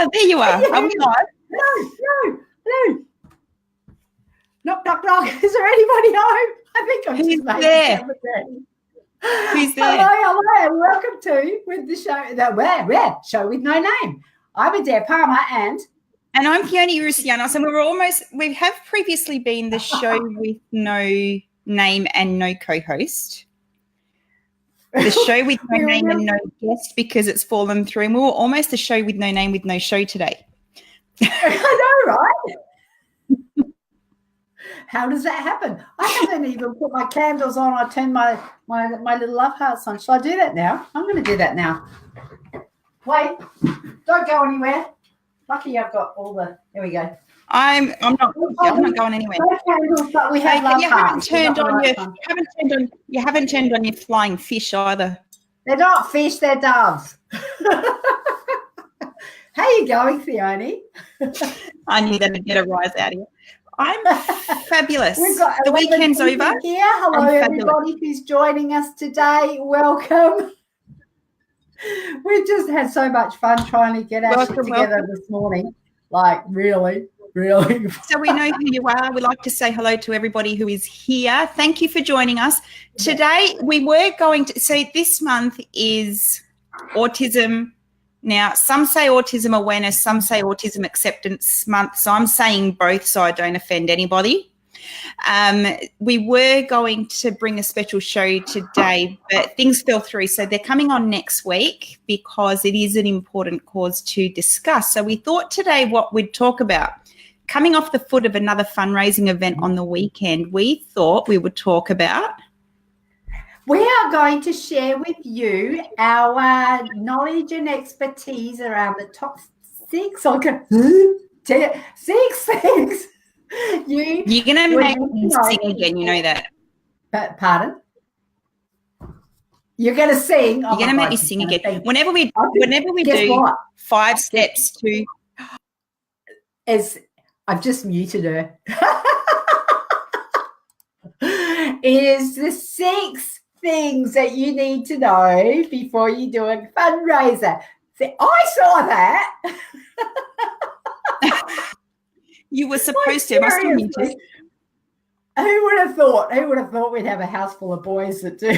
Oh, there you are. Are we live? Hello. Knock, knock, knock. Is there anybody home? I think I'm just making there? Who's there? Hello. Welcome to with the show. Show with no name. I'm Adaire Palmer and I'm Theonie Roussianos, and we have previously been the show with no name and no co-host. The show with no name and no guest because it's fallen through, and we were almost the show with no name with no show today. I know, right? How does that happen? I haven't even put my candles on. I turned my little love hearts on. Shall I do that now? I'm going to do that now. Wait, don't go anywhere. Lucky I've got all the. There we go. I'm not going anywhere. No candles, but we have love hearts. You haven't turned on your flying fish either. They're not fish. They're doves. How are you going, Theonie? I knew that I'd get a rise out of you. I'm fabulous. The weekend's over. Here. Hello, everybody who's joining us today. Welcome. We've just had so much fun trying to get our shit together this morning. Like, really. So we know who you are. We like to say hello to everybody who is here. Thank you for joining us. Today, we were going to, so this month is Autism. Now, some say Autism Awareness, some say Autism Acceptance Month. So I'm saying both so I don't offend anybody. We were going to bring a special show today, but things fell through. So they're coming on next week because it is an important cause to discuss. So we thought today what we'd talk about, coming off the foot of another fundraising event on the weekend, we thought we would talk about. We are going to share with you our knowledge and expertise around the top 6 things. You're going to make me sing again, you know that. Pardon? You're going to sing? You're going to make me sing again. Whenever we do what? 5 steps to... I've just muted her. Is the 6 things that you need to know before you do a fundraiser. See, I saw that. You were supposed to. Must have muted. Who would have thought we'd have a house full of boys that do?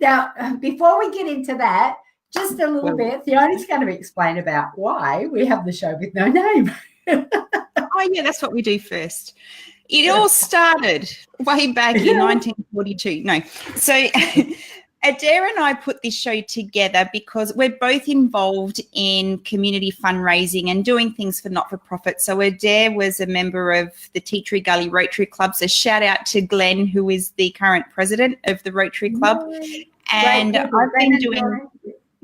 Now, before we get into that, just a little bit, Theonie's going to explain about why we have the show with no name. Oh, yeah, that's what we do first. It all started way back in 1942. No. So Adaire and I put this show together because we're both involved in community fundraising and doing things for not-for-profit. So Adaire was a member of the Tea Tree Gully Rotary Club. So shout out to Glenn, who is the current president of the Rotary Club. And I've been doing...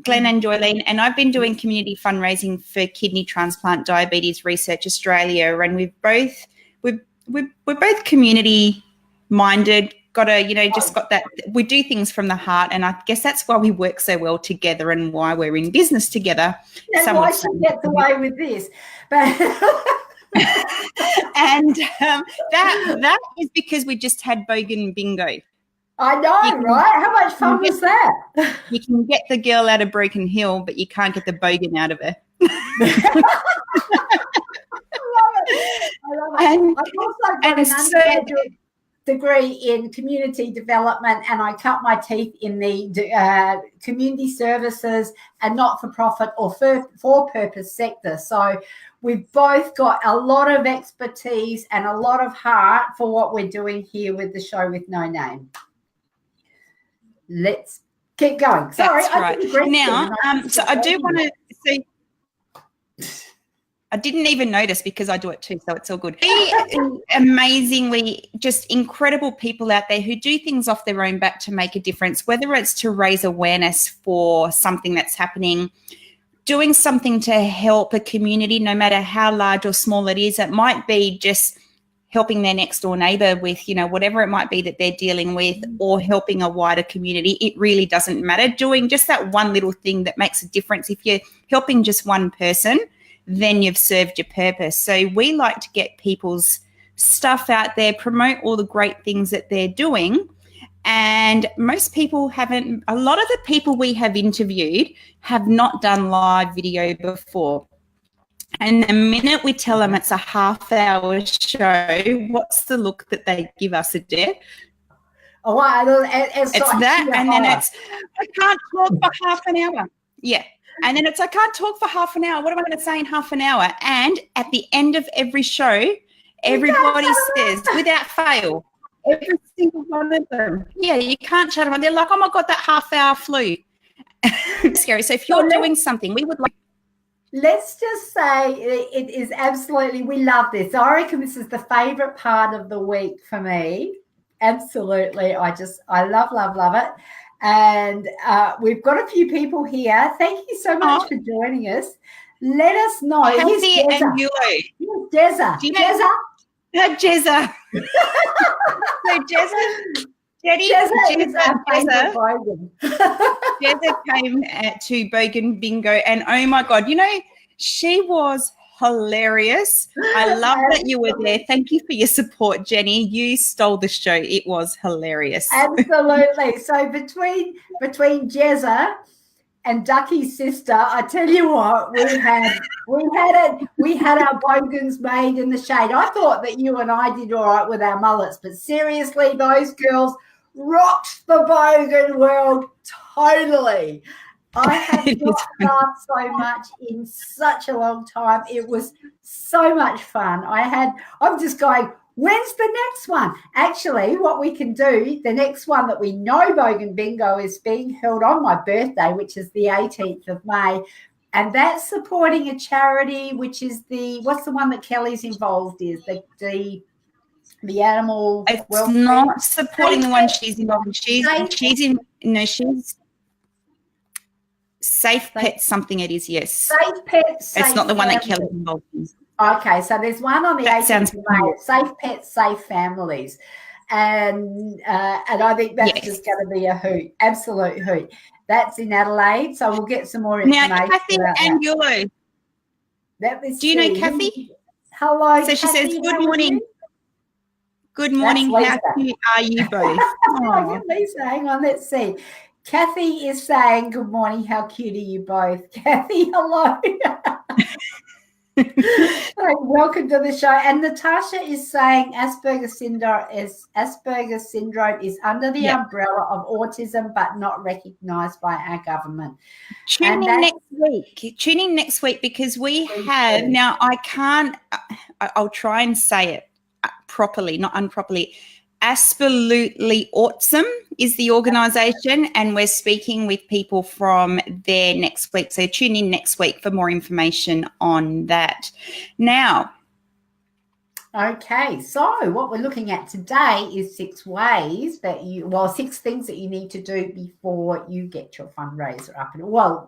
Glenn and Joylene, and I've been doing community fundraising for Kidney Transplant Diabetes Research Australia, and we're both community minded. Got that. We do things from the heart, and I guess that's why we work so well together and why we're in business together. And why she gets away with this, but. And that is because we just had Bogan Bingo. I know, right? How much fun was that? You can get the girl out of Broken Hill, but you can't get the bogan out of her. I love it. I've also got an undergraduate degree in community development, and I cut my teeth in the community services and not-for-profit or for-purpose sector. So we've both got a lot of expertise and a lot of heart for what we're doing here with the show with no name. Let's keep going. Sorry, that's right. Now, so I do want to see. I didn't even notice because I do it too, so it's all good. Amazingly, just incredible people out there who do things off their own back to make a difference, whether it's to raise awareness for something that's happening, doing something to help a community, no matter how large or small it is. It might be just helping their next door neighbour with, whatever it might be that they're dealing with, or helping a wider community. It really doesn't matter. Doing just that one little thing that makes a difference. If you're helping just one person, then you've served your purpose. So we like to get people's stuff out there, promote all the great things that they're doing. And most people haven't, a lot of the people we have interviewed have not done live video before. And the minute we tell them it's a half-hour show, what's the look that they give us, Adaire? Oh, it's like that, and then it's, I can't talk for half an hour. Yeah. And then it's, I can't talk for half an hour. What am I going to say in half an hour? And at the end of every show, everybody says, without fail, every single one of them, yeah, you can't shut them on. They're like, oh my God, that half hour flew. It's scary. So if you're doing something, we would like. Let's just say it is absolutely, we love this. I reckon this is the favourite part of the week for me. Absolutely. I love it. And we've got a few people here. Thank you so much for joining us. Let us know. Here's and you. Jezza. Jezza. Jezza. So Jezza came to Bogan Bingo, and oh my God, you know, she was hilarious. I love that you were there. Thank you for your support, Jenny. You stole the show. It was hilarious. Absolutely. So between Jezza and Ducky's sister, I tell you what, we had our bogans made in the shade. I thought that you and I did all right with our mullets, but seriously, those girls rocked the bogan world totally. I have not laughed so much in such a long time. It was so much fun. I'm just going, when's the next one? Actually, what we can do, the next one that we know Bogan Bingo is being held on my birthday, which is the 18th of May. And that's supporting a charity, which is what's the one that Kelly's involved is? The animal. It's not supporting the one she's involved in. She's Safe Pets something it is, yes. Safe Pets. It's not the one that Kelly's involved in. Okay, so there's one on the 18th of May, Safe Pets, Safe Families. And I think that's just going to be a hoot, absolute hoot. That's in Adelaide, so we'll get some more information. Now, Kathy and Yulo. Do you know Kathy? Hello, so Kathy, she says, good morning. Good morning. How cute are you both? Oh. Lisa, hang on, let's see. Kathy is saying, good morning. How cute are you both? Kathy, hello. Welcome to the show. And Natasha is saying Asperger's syndrome is under the umbrella of autism, but not recognised by our government. Tune in next week because we have now. I'll try and say it properly, not unproperly. Asperlutely Awesome is the organisation, and we're speaking with people from there next week. So tune in next week for more information on that. Now, okay, so what we're looking at today is 6 things that you need to do before you get your fundraiser up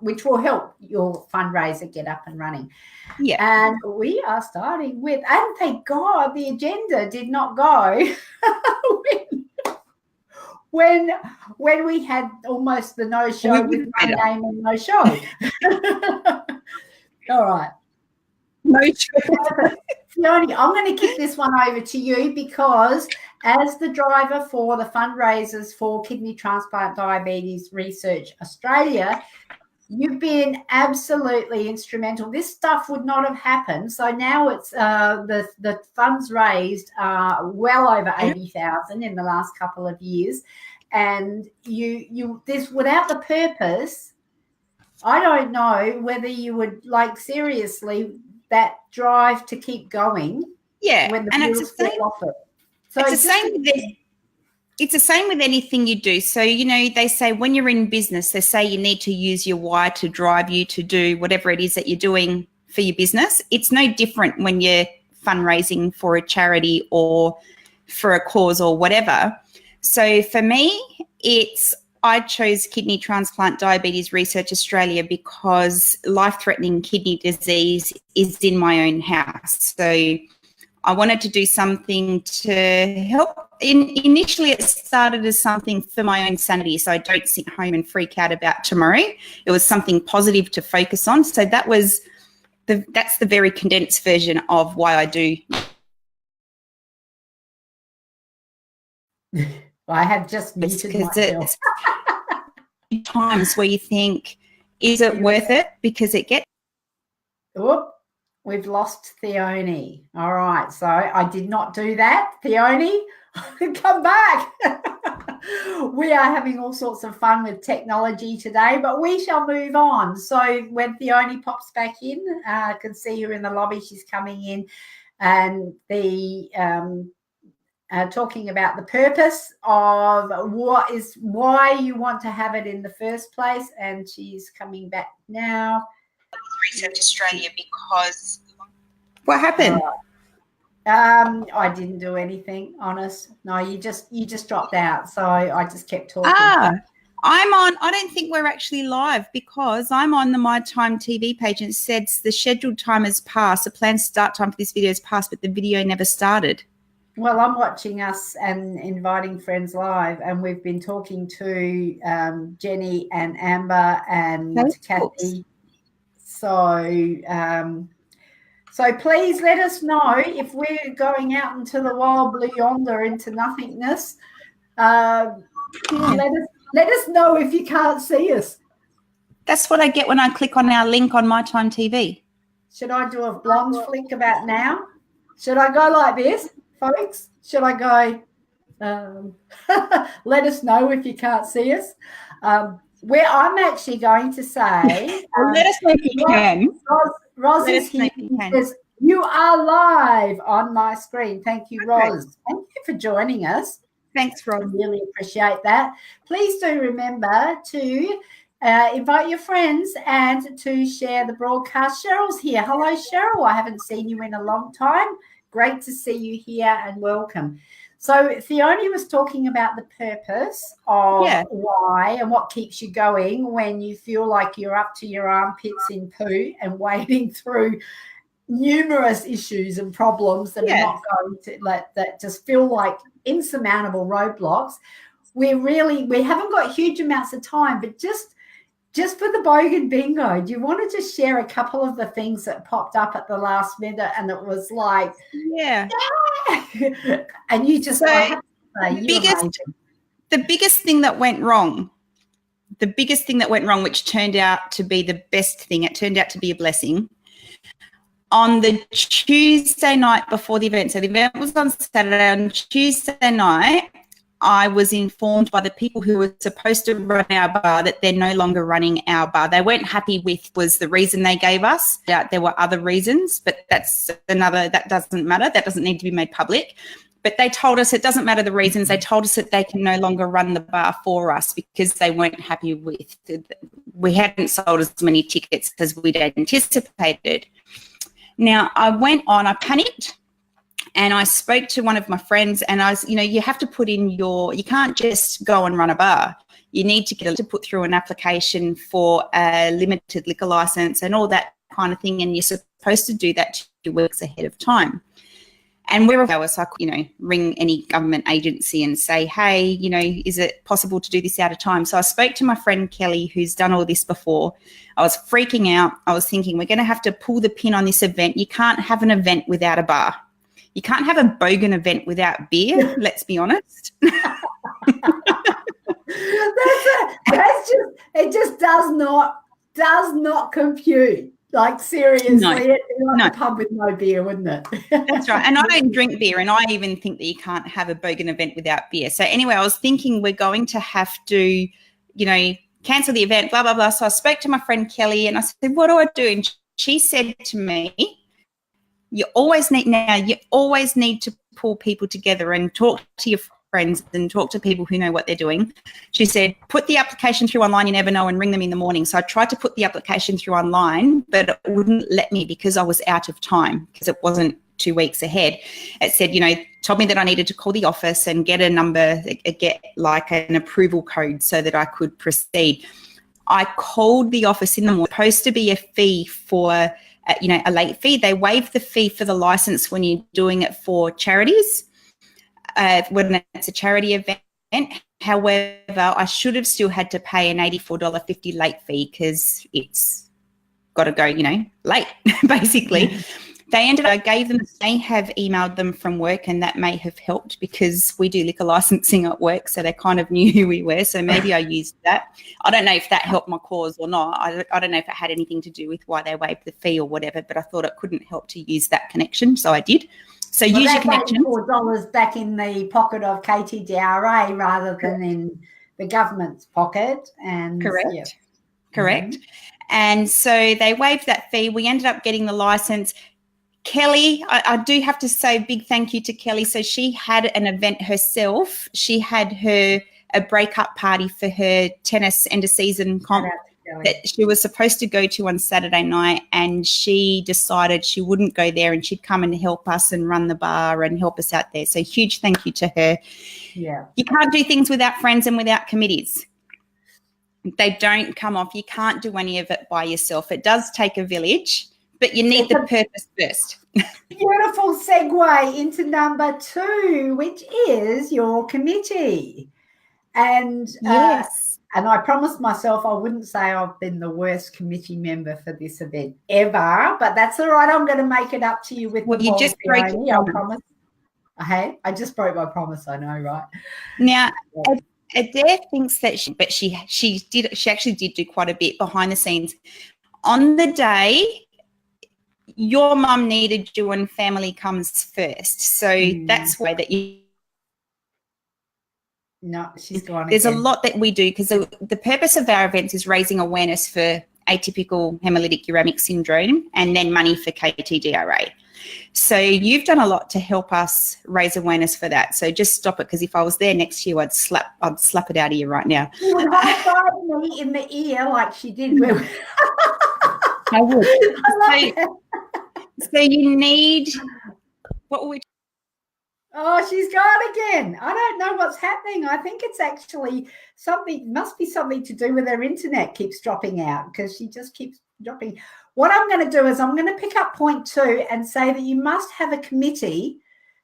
which will help your fundraiser get up and running. Yeah. And we are starting with, and thank God the agenda did not go when we had almost the no show with my name and no show. All right. No show. Theonie, I'm going to kick this one over to you because as the driver for the fundraisers for Kidney Transplant Diabetes Research Australia, you've been absolutely instrumental. This stuff would not have happened. So now it's the funds raised well over 80,000 in the last couple of years, and you this without the purpose, I don't know whether you would seriously that drive to keep going. Yeah, when the and it's the same. So it's the same. It's the same with anything you do. So, they say when you're in business, they say you need to use your why to drive you to do whatever it is that you're doing for your business. It's no different when you're fundraising for a charity or for a cause or whatever. So for me, I chose Kidney Transplant Diabetes Research Australia because life-threatening kidney disease is in my own house. So I wanted to do something to help. Initially, it started as something for my own sanity, so I don't sit home and freak out about tomorrow. It was something positive to focus on. So that's the very condensed version of why I do. I have just muted myself. Times where you think, is it worth it? Because it gets. Oh, We've lost Theonie. All right. So I did not do that. Theonie, come back. We are having all sorts of fun with technology today, but we shall move on. So when Theonie pops back in, I can see her in the lobby. She's coming in, and the talking about the purpose of why you want to have it in the first place. And she's coming back now. Research Australia, because what happened? I didn't do anything, honest. No, you just dropped out, so I just kept talking. I'm on. I don't think we're actually live because I'm on the Mytimetv page and it says the scheduled time has passed. The planned start time for this video has passed, but the video never started. Well, I'm watching us and inviting friends live, and we've been talking to Jenny and Amber and Kathy. So please let us know if we're going out into the wild blue yonder, into nothingness. Let us know if you can't see us. That's what I get when I click on our link on Mytimetv. Should I do a blonde flick about now? Should I go like this, folks? Should I go, let us know if you can't see us? Where I'm actually going to say, let us know if you can. Roz is here. Says, you are live on my screen. Thank you, Roz. Thank you for joining us. Thanks, Roz. I really appreciate that. Please do remember to invite your friends and to share the broadcast. Cheryl's here. Hello, Cheryl. I haven't seen you in a long time. Great to see you here and welcome. So Theonie was talking about the purpose of why and what keeps you going when you feel like you're up to your armpits in poo and wading through numerous issues and problems that are not going to that just feel like insurmountable roadblocks. We haven't got huge amounts of time, but just for the Bogan Bingo, do you want to just share a couple of the things that popped up at the last minute and it was like, and you just the biggest thing that went wrong, which turned out to be the best thing, it turned out to be a blessing. On the Tuesday night before the event, so the event was on Saturday, on Tuesday night, I was informed by the people who were supposed to run our bar that they're no longer running our bar. They weren't happy with was the reason they gave us. There were other reasons, but that doesn't matter. That doesn't need to be made public. But they told us it doesn't matter the reasons. They told us that they can no longer run the bar for us because they weren't happy with we hadn't sold as many tickets as we'd anticipated. Now, I panicked. And I spoke to one of my friends and I was, you have to put in you can't just go and run a bar. You need to put through an application for a limited liquor license and all that kind of thing. And you're supposed to do that 2 weeks ahead of time. And so I could, ring any government agency and say, hey, is it possible to do this out of time? So I spoke to my friend Kelly, who's done all this before. I was freaking out. I was thinking, we're going to have to pull the pin on this event. You can't have an event without a bar. You can't have a Bogan event without beer, let's be honest. It just does not compute. Like, seriously, it'd be like a pub with no beer, wouldn't it? That's right. And I don't drink beer, and I even think that you can't have a Bogan event without beer. So anyway, I was thinking we're going to have to, cancel the event, blah, blah, blah. So I spoke to my friend Kelly and I said, what do I do? And she said to me, you always need to pull people together and talk to your friends and talk to people who know what they're doing. She said, put the application through online, you never know, and ring them in the morning. So I tried to put the application through online, but it wouldn't let me because I was out of time because it wasn't 2 weeks ahead. It said, told me that I needed to call the office and get a number, get like an approval code so that I could proceed. I called the office in the morning. Supposed to be a fee for a late fee. They waive the fee for the license when you're doing it for charities, when it's a charity event. However, I should have still had to pay an $84.50 late fee because it's got to go, late, basically. I gave them, they have emailed them from work, and that may have helped because we do liquor licensing at work, so they kind of knew who we were. So maybe I used that. I don't know if that helped my cause or not. I don't know if it had anything to do with why they waived the fee or whatever, but I thought it couldn't help to use that connection, so I did. So use your connection. $4 back in the pocket of KTDRA rather than in the government's pocket. And correct. Yeah. Correct. And so they waived that fee. We ended up getting the license. Kelly, I do have to say a big thank you to Kelly. So she had an event herself. She had a breakup party for her tennis end of season comp that she was supposed to go to on Saturday night, and she decided she wouldn't go there and she'd come and help us and run the bar and help us out there. So huge thank you to her. Yeah. You can't do things without friends and without committees. They don't come off. You can't do any of it by yourself. It does take a village, but you need the purpose first. Beautiful segue into number 2, which is your committee. And yes. And I promised myself I wouldn't say I've been the worst committee member for this event ever, but that's all right. I'm going to make it up to you with you just broke Theonie, I promise. I just broke my promise. I know, right? Now, Adaire thinks that she actually did do quite a bit behind the scenes. On the day, your mum needed you and family comes first. So that's why that you. No, she's gone. There's a lot that we do because the purpose of our events is raising awareness for atypical hemolytic uremic syndrome and then money for KTDRA. So you've done a lot to help us raise awareness for that. So just stop it, because if I was there next to you, I'd slap it out of you right now. You would high-five me in the ear like she did. I would. So you need what we. Oh, she's gone again. I don't know what's happening. I think it's actually must be something to do with her internet keeps dropping out, because she just keeps dropping. What I'm going to do is I'm going to pick up point 2 and say that you must have a committee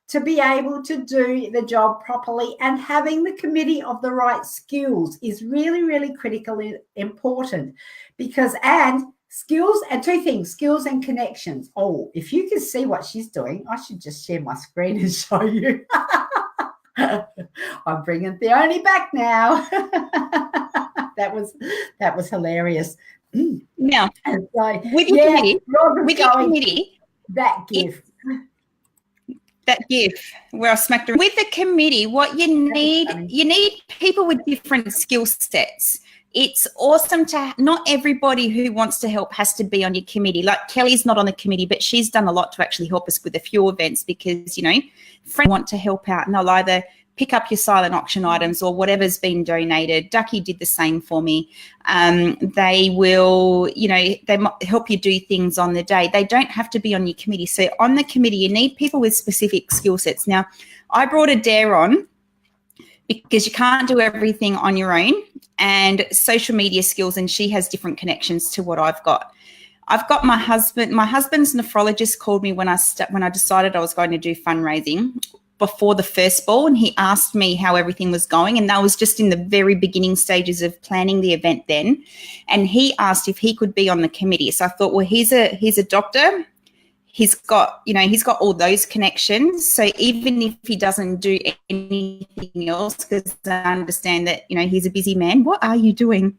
to be able to do the job properly, and having the committee of the right skills is really, really critically important, because skills and 2 things, skills and connections. Oh, if you can see what she's doing, I should just share my screen and show you. I'm bringing Theonie back now. That was hilarious. Now, and so, with your committee, that gift. That gift where I smacked her. With the committee, what you need people with different skill sets. It's awesome not everybody who wants to help has to be on your committee. Like Kelly's not on the committee, but she's done a lot to actually help us with a few events, because, friends want to help out and they'll either pick up your silent auction items or whatever's been donated. Ducky did the same for me. They will, they might help you do things on the day. They don't have to be on your committee. So on the committee, you need people with specific skill sets. Now, I brought Adaire on because you can't do everything on your own, and social media skills, and she has different connections to what I've got. I've got my husband. My husband's nephrologist called me when I decided I was going to do fundraising before the first ball, and he asked me how everything was going, and that was just in the very beginning stages of planning the event then. And he asked if he could be on the committee. So I thought, well, he's a doctor. He's got all those connections. So even if he doesn't do anything else, because I understand that, he's a busy man. What are you doing?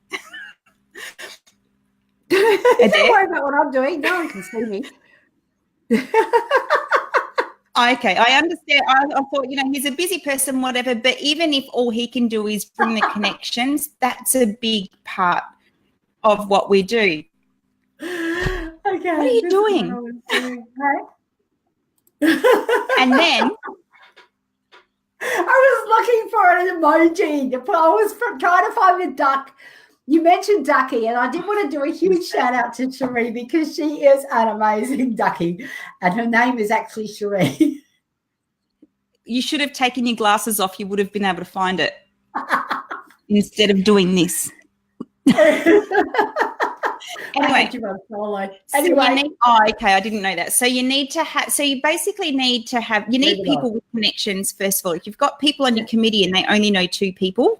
Don't worry about what I'm doing. No one can see me. Okay, I understand. I thought, he's a busy person, whatever, but even if all he can do is bring the connections, that's a big part of what we do. Okay. What are you doing? And then I was looking for an emoji. I was trying to find the duck. You mentioned Ducky, and I did want to do a huge shout out to Cherie, because she is an amazing ducky, and her name is actually Cherie. You should have taken your glasses off. You would have been able to find it instead of doing this. Anyway, okay, I didn't know that. So you need to have. So you basically need people with connections. First of all, if you've got people on your committee and they only know 2 people,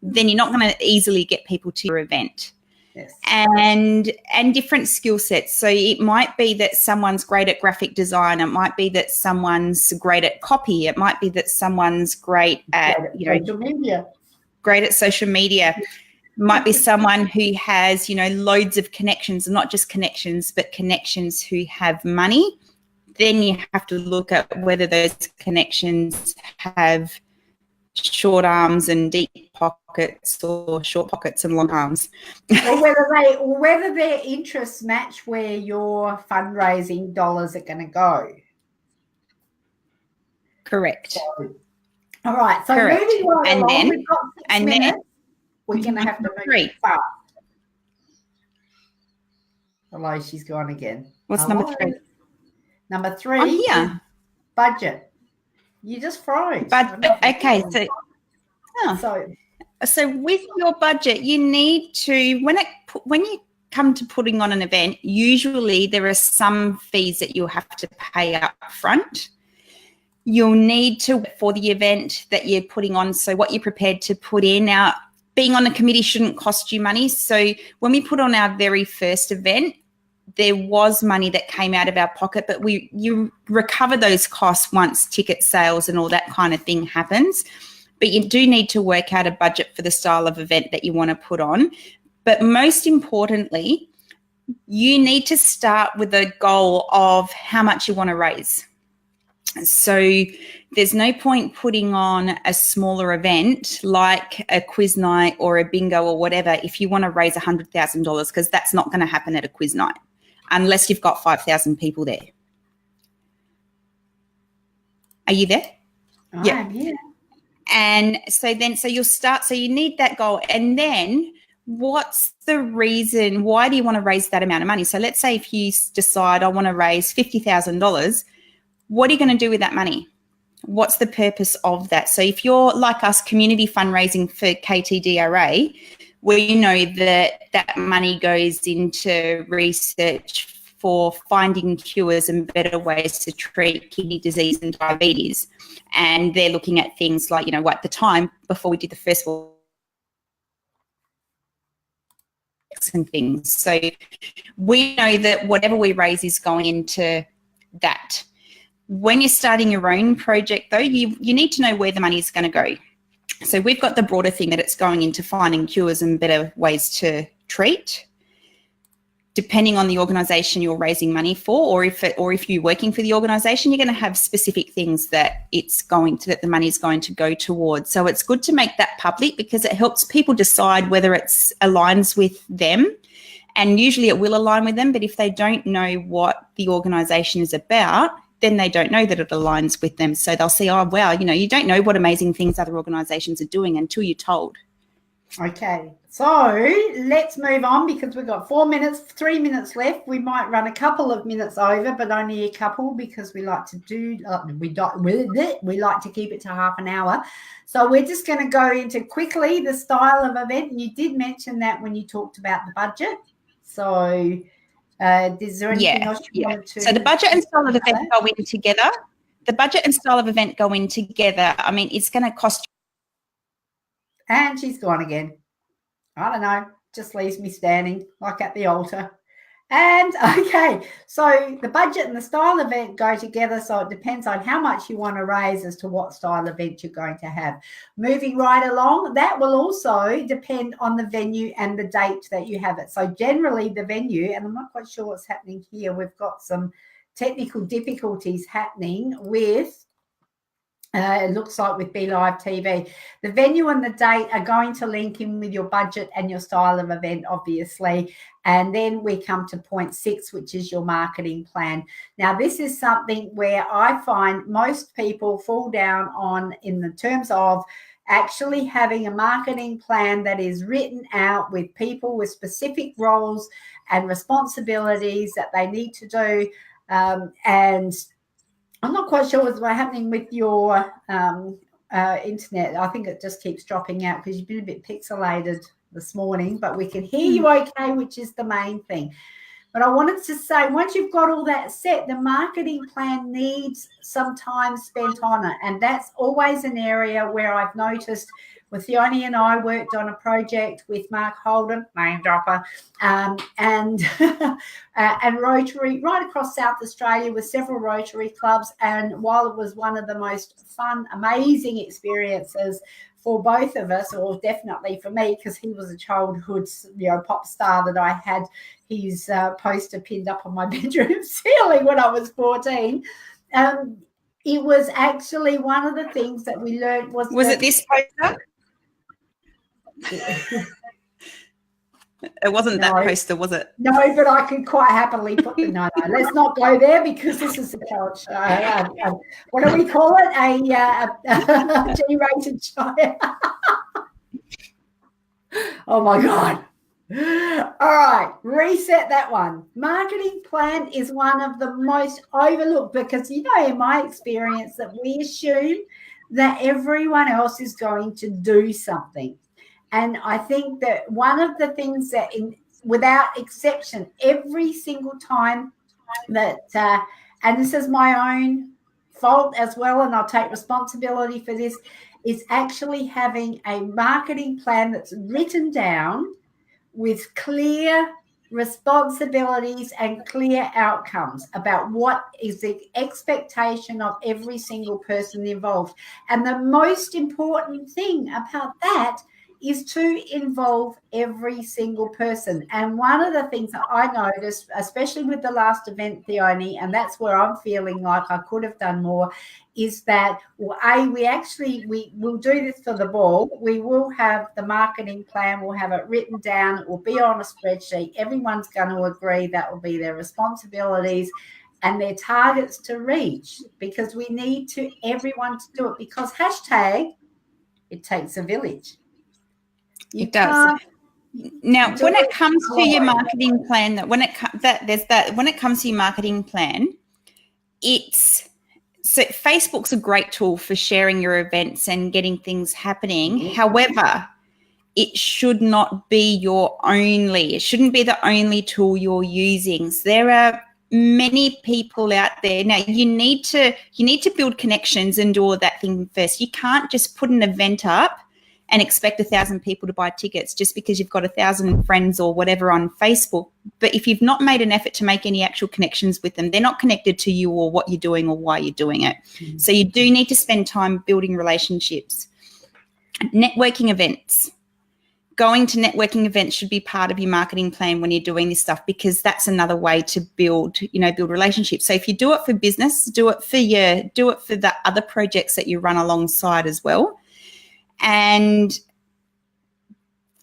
then you're not going to easily get people to your event. Yes. And different skill sets. So it might be that someone's great at graphic design. It might be that someone's great at copy. It might be that someone's great at social media. Great at social media. Might be someone who has, loads of connections, and not just connections, but connections who have money. Then you have to look at whether those connections have short arms and deep pockets, or short pockets and long arms. or whether their interests match where your fundraising dollars are going to go. Correct. So, all right. So Correct. moving right and along, then, we've got 6 minutes. We're going to have to move fast. Hello, she's gone again. What's number 3? Number 3 I'm here. Budget. You just froze. Okay. So with your budget, you need to, when you come to putting on an event, usually there are some fees that you'll have to pay up front. You'll need to, for the event that you're putting on, so what you're prepared to put in. Now, being on a committee shouldn't cost you money. So when we put on our very first event, there was money that came out of our pocket, but you recover those costs once ticket sales and all that kind of thing happens. But you do need to work out a budget for the style of event that you want to put on. But most importantly, you need to start with a goal of how much you want to raise. So there's no point putting on a smaller event like a quiz night or a bingo or whatever if you want to raise $100,000, because that's not going to happen at a quiz night unless you've got 5,000 people there. Are you there? Yeah. I'm here. And so you'll start, so you need that goal. And then what's the reason, why do you want to raise that amount of money? So let's say if you decide I want to raise $50,000, what are you going to do with that money? What's the purpose of that? So if you're like us, community fundraising for KTDRA, we know that money goes into research for finding cures and better ways to treat kidney disease and diabetes. And they're looking at things like, at the time before we did the first one, and things. So we know that whatever we raise is going into that. When you're starting your own project, though, you need to know where the money is going to go. So we've got the broader thing that it's going into finding cures and better ways to treat. Depending on the organisation you're raising money for, or if you're working for the organisation, you're going to have specific things that that the money is going to go towards. So it's good to make that public because it helps people decide whether it aligns with them. And usually it will align with them, but if they don't know what the organisation is about, then they don't know that it aligns with them. So they'll say, oh, wow, you don't know what amazing things other organisations are doing until you're told. Okay, so let's move on because we've got 3 minutes left. We might run a couple of minutes over, but only a couple because we like to we like to keep it to half an hour. So we're just going to go into quickly the style of event. And you did mention that when you talked about the budget. So is there anything else you wanted to? So the budget and style of event go in together. The budget and style of event go in together. I mean, it's going to cost. And she's gone again. I don't know. Just leaves me standing like at the altar. And okay, so the budget and the style event go together. So it depends on how much you want to raise as to what style event you're going to have. Moving right along, that will also depend on the venue and the date that you have it. So generally the venue, and I'm not quite sure what's happening here. We've got some technical difficulties happening with it looks like with BeLive TV. The venue and the date are going to link in with your budget and your style of event, obviously. And then we come to point 6, which is your marketing plan. Now, this is something where I find most people fall down on in the terms of actually having a marketing plan that is written out with people with specific roles and responsibilities that they need to do. And I'm not quite sure what's happening with your internet. I think it just keeps dropping out because you've been a bit pixelated this morning, but we can hear you okay, which is the main thing. But I wanted to say, once you've got all that set, the marketing plan needs some time spent on it. And that's always an area where I've noticed Well, Theonie and I worked on a project with Mark Holden, name dropper, and and Rotary right across South Australia with several Rotary clubs. And while it was one of the most fun, amazing experiences for both of us, or definitely for me, because he was a childhood, pop star that I had his poster pinned up on my bedroom ceiling when I was 14. It was actually one of the things that we learned was it this poster? It wasn't that poster, was it? No, but I could quite happily put the no. Let's not go there because this is a child show. What do we call it? A G-rated show. Oh my God. All right, reset that one. Marketing plan is one of the most overlooked because, in my experience, that we assume that everyone else is going to do something. And I think that one of the things that, without exception, every single time that, and this is my own fault as well, and I'll take responsibility for this, is actually having a marketing plan that's written down with clear responsibilities and clear outcomes about what is the expectation of every single person involved. And the most important thing about that is to involve every single person. And one of the things that I noticed, especially with the last event, Theonie, and that's where I'm feeling like I could have done more, is that, we will do this for the ball. We will have the marketing plan. We'll have it written down. It will be on a spreadsheet. Everyone's going to agree that will be their responsibilities and their targets to reach, because we need everyone to do it, because hashtag, it takes a village. It does. Now, when it comes to your marketing plan, when it comes to your marketing plan, Facebook's a great tool for sharing your events and getting things happening. However, it should not be it shouldn't be the only tool you're using. So there are many people out there. Now, you need to build connections and do all of that thing first. You can't just put an event up and expect 1,000 people to buy tickets just because you've got 1,000 friends or whatever on Facebook. But if you've not made an effort to make any actual connections with them, they're not connected to you or what you're doing or why you're doing it. Mm-hmm. So you do need to spend time building relationships. Networking events. Going to networking events should be part of your marketing plan when you're doing this stuff, because that's another way to build relationships. So if you do it for business, do it for the other projects that you run alongside as well. And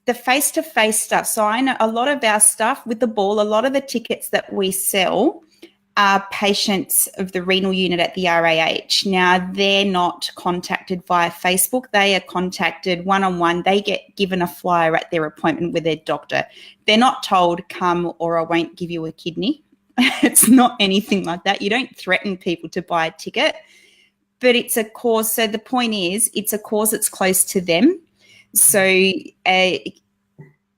the face-to-face stuff. So I know a lot of our stuff with the ball, a lot of the tickets that we sell are patients of the renal unit at the RAH. Now, they're not contacted via Facebook. They are contacted one-on-one. They get given a flyer at their appointment with their doctor. They're not told, come or I won't give you a kidney. It's not anything like that. You don't threaten people to buy a ticket. But it's a cause. So the point is, it's a cause that's close to them. So,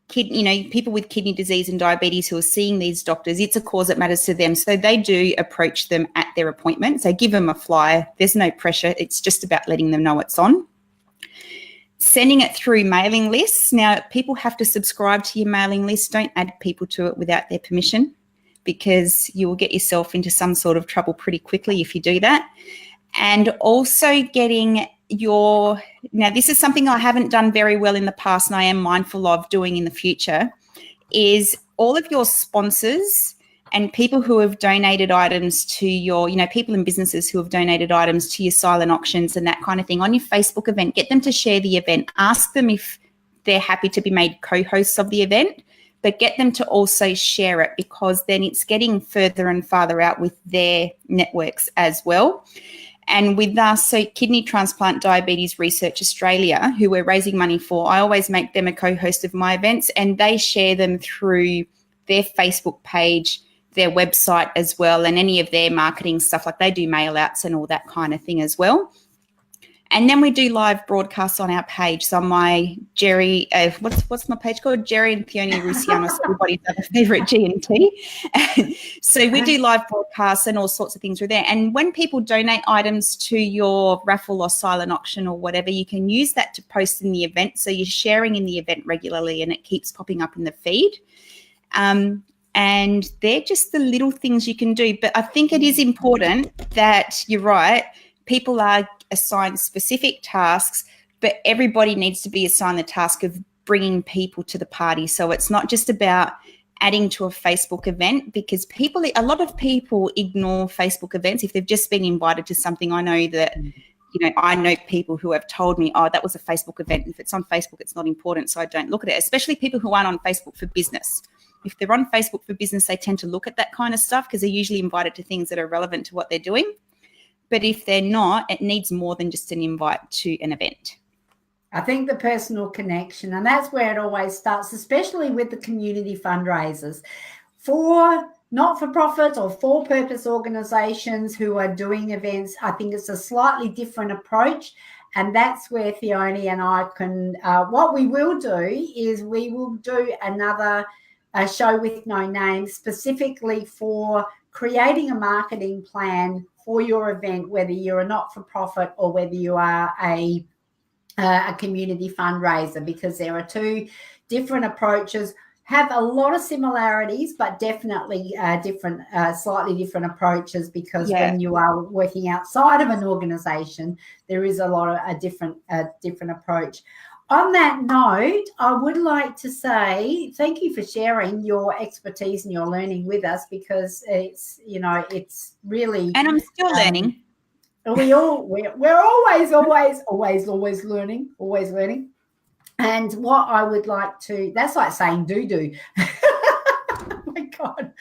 people with kidney disease and diabetes who are seeing these doctors, it's a cause that matters to them. So they do approach them at their appointment. So give them a flyer. There's no pressure. It's just about letting them know it's on. Sending it through mailing lists. Now, people have to subscribe to your mailing list. Don't add people to it without their permission, because you will get yourself into some sort of trouble pretty quickly if you do that. And also getting now this is something I haven't done very well in the past and I am mindful of doing in the future, is all of your sponsors and people who have donated items to your, people and businesses who have donated items to your silent auctions and that kind of thing on your Facebook event, get them to share the event. Ask them if they're happy to be made co-hosts of the event, but get them to also share it, because then it's getting further and farther out with their networks as well. And with us, so Kidney Transplant Diabetes Research Australia, who we're raising money for, I always make them a co-host of my events, and they share them through their Facebook page, their website as well, and any of their marketing stuff, like they do mail outs and all that kind of thing as well. And then we do live broadcasts on our page. So my Jerry, what's my page called? Jerry and Theonie Roussianos, everybody's other favourite G&T. So we do live broadcasts and all sorts of things through there. And when people donate items to your raffle or silent auction or whatever, you can use that to post in the event. So you're sharing in the event regularly and it keeps popping up in the feed. And they're just the little things you can do. But I think it is important that you're right. People are assigned specific tasks, but everybody needs to be assigned the task of bringing people to the party. So it's not just about adding to a Facebook event, because a lot of people ignore Facebook events if they've just been invited to something. I know that, I know people who have told me, oh, that was a Facebook event. If it's on Facebook, it's not important, so I don't look at it, especially people who aren't on Facebook for business. If they're on Facebook for business, they tend to look at that kind of stuff because they're usually invited to things that are relevant to what they're doing. But if they're not, it needs more than just an invite to an event. I think the personal connection, and that's where it always starts, especially with the community fundraisers. For not-for-profit or for-purpose organisations who are doing events, I think it's a slightly different approach. And that's where Theonie and I can, what we will do is we will do another show with no name specifically for creating a marketing plan for your event, whether you're a not-for-profit or whether you are a community fundraiser, because there are two different approaches, have a lot of similarities, but definitely slightly different approaches, because when you are working outside of an organisation, there is a lot of a different approach. On that note, I would like to say thank you for sharing your expertise and your learning with us, because it's really, and I'm still learning. We're always learning. And what I would like to, that's like saying do. Oh my God.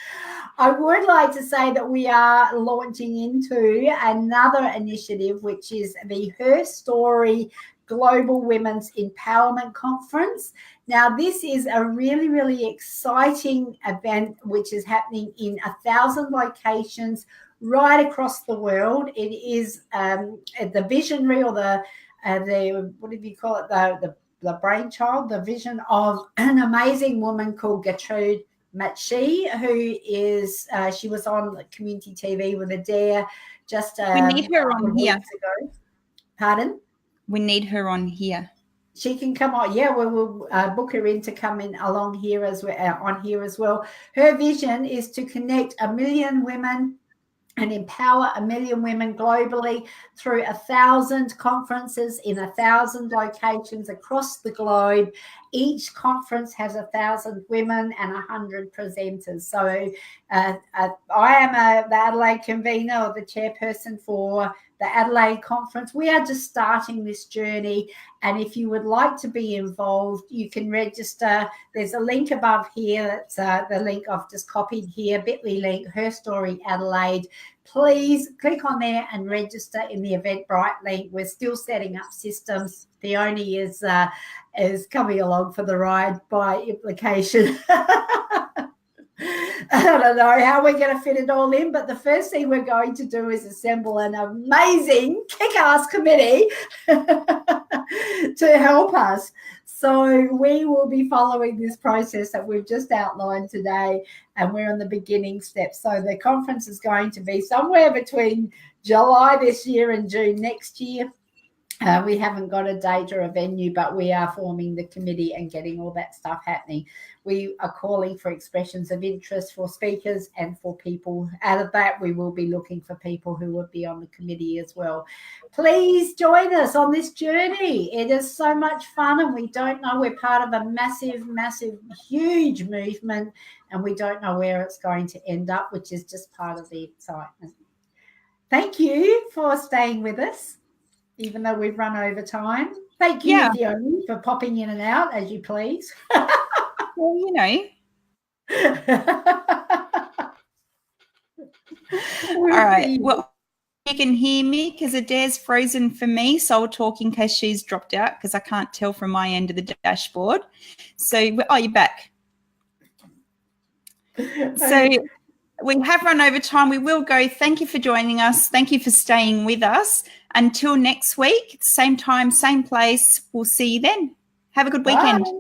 I would like to say that we are launching into another initiative, which is the Her Story Global Women's Empowerment Conference. Now, this is a really, really exciting event which is happening in 1,000 locations right across the world. It is the visionary, or the what do you call it, the brainchild, the vision of an amazing woman called Gertrude Matchie, who is she was on community TV with Adaire just we need her on here. Ago. Pardon? We need her on here. She can come on. Yeah, we'll book her in to come in along here as on here as well. Her vision is to connect 1 million women and empower 1 million women globally through 1,000 conferences in 1,000 locations across the globe. Each conference has 1,000 women and 100 presenters. So I am the Adelaide convener, or the chairperson for the Adelaide conference. We are just starting this journey, and if you would like to be involved, you can register. There's a link above here. That's the link I've just copied here, bit.ly link, Her Story Adelaide. Please click on there and register in the Eventbrite link. We're still setting up systems. Theonie is coming along for the ride by implication. I don't know how we're going to fit it all in, but the first thing we're going to do is assemble an amazing kick-ass committee to help us. So we will be following this process that we've just outlined today, and we're on the beginning steps. So the conference is going to be somewhere between July this year and June next year. We haven't got a date or a venue, but we are forming the committee and getting all that stuff happening. We are calling for expressions of interest for speakers and for people. Out of that, we will be looking for people who would be on the committee as well. Please join us on this journey. It is so much fun, and we don't know. We're part of a massive, massive, huge movement, and we don't know where it's going to end up, which is just part of the excitement. Thank you for staying with us, even though we've run over time. Thank you, Theonie, for popping in and out as you please. Well, you know. All right. Well, you can hear me because Adaire's frozen for me, so I'll talk in case she's dropped out because I can't tell from my end of the dashboard. So, you're back. So we have run over time. We will go. Thank you for joining us. Thank you for staying with us. until next week, same time, same place, we'll see you then. Have a good weekend. Bye.